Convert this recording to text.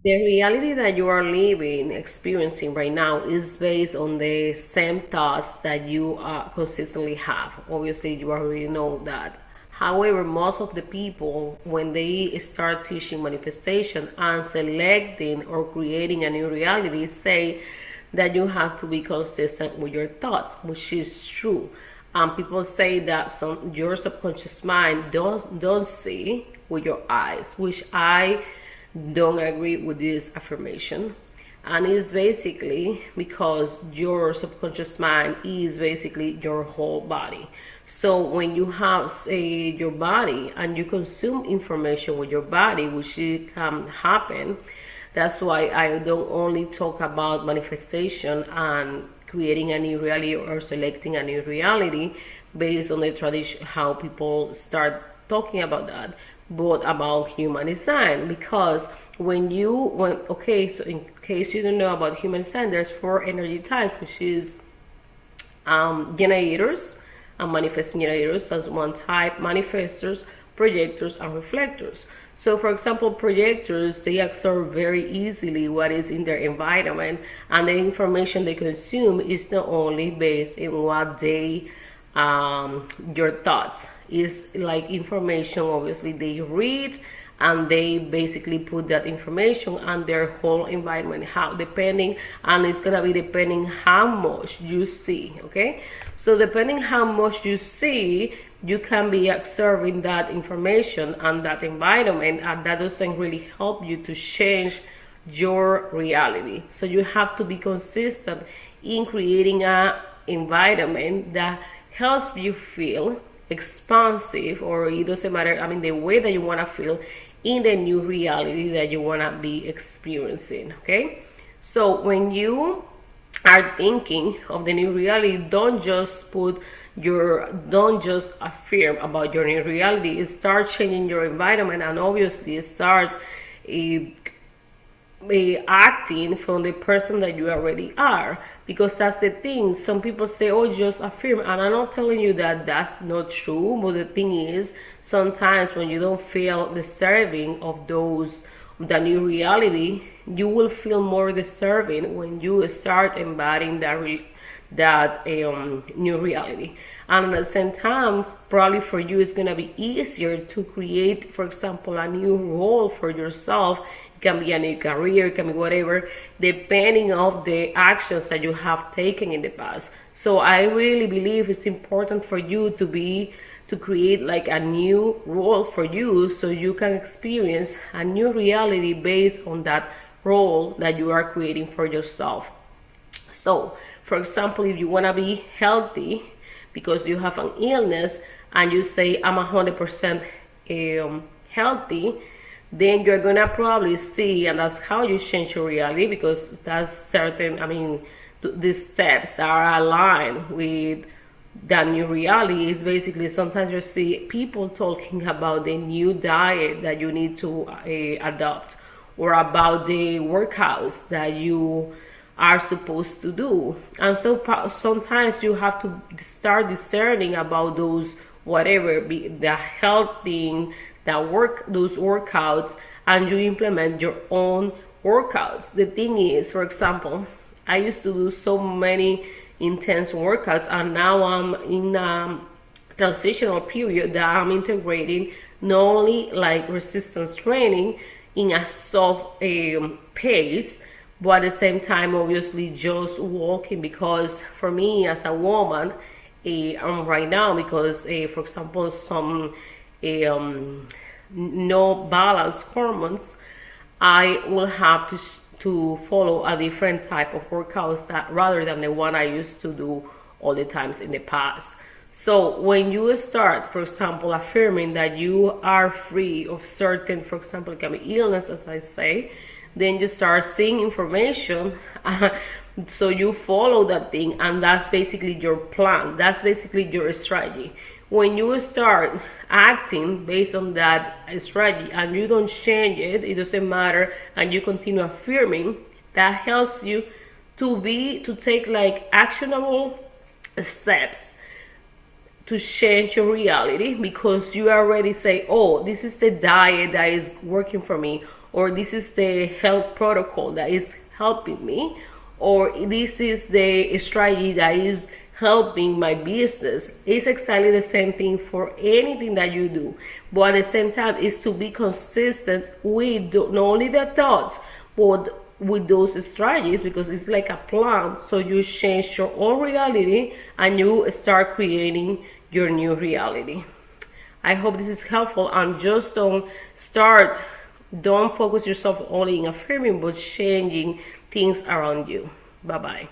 The reality that you are living, experiencing right now is based on the same thoughts that you consistently have. Obviously, you already know that. However, most of the people, when they start teaching manifestation and selecting or creating a new reality, say that you have to be consistent with your thoughts, which is true. People say that your subconscious mind don't see with your eyes, which I don't agree with this affirmation. And it's basically because your subconscious mind is basically your whole body. So when you have, say, your body and you consume information with your body, which can happen, that's why I don't only talk about manifestation and creating a new reality or selecting a new reality based on the tradition, how people start talking about that, but about human design. Because okay, so in case you don't know about human design, there's four energy types, which is generators and manifesting generators. That's one type. Manifestors, projectors, and reflectors. So, for example, projectors, they absorb very easily what is in their environment, and the information they consume is not only based in what they your thoughts is like information. Obviously, they read and they basically put that information on their whole environment, how depending, and it's gonna be depending how much you see. Okay, so depending how much you see, you can be observing that information and that environment, and that doesn't really help you to change your reality. So you have to be consistent in creating a environment that helps you feel expansive, or it doesn't matter, I mean, the way that you want to feel in the new reality that you want to be experiencing. Okay, so when you are thinking of the new reality, don't just affirm about your new reality. Start changing your environment, and obviously start acting from the person that you already are, because that's the thing. Some people say, oh, just affirm, and I'm not telling you that that's not true, but the thing is, sometimes when you don't feel deserving of the new reality, you will feel more deserving when you start embodying that new reality. And at the same time, probably for you, it's going to be easier to create, for example, a new role for yourself. It can be a new career, it can be whatever, depending on the actions that you have taken in the past. So I really believe it's important for you to create like a new role for you, so you can experience a new reality based on that role that you are creating for yourself. So, for example, if you want to be healthy because you have an illness and you say, I'm 100% healthy, then you're going to probably see, and that's how you change your reality, because that's certain, I mean, these steps are aligned with that new reality. Is basically, sometimes you see people talking about the new diet that you need to adopt, or about the workouts that you are supposed to do. And so sometimes you have to start discerning about those, whatever be the health thing, those workouts, and you implement your own workouts. The thing is, for example, I used to do so many intense workouts, and now I'm in a transitional period that I'm integrating not only like resistance training in a soft pace, but at the same time, obviously, just walking, because for me as a woman, right now, because for example, some no balance hormones, I will have to follow a different type of workouts, that rather than the one I used to do all the times in the past. So when you start, for example, affirming that you are free of certain, for example, it can be illness, as I say, then you start seeing information. So you follow that thing, and that's basically your plan. That's basically your strategy. When you start acting based on that strategy and you don't change it, it doesn't matter, and you continue affirming, that helps you to take like actionable steps to change your reality because you already say, oh, this is the diet that is working for me, or this is the health protocol that is helping me, or this is the strategy that is helping my business. It's exactly the same thing for anything that you do, but at the same time is to be consistent with not only the thoughts but with those strategies, because it's like a plan. So you change your own reality and you start creating your new reality. I hope this is helpful, and just don't focus yourself only in affirming but changing things around you. Bye bye.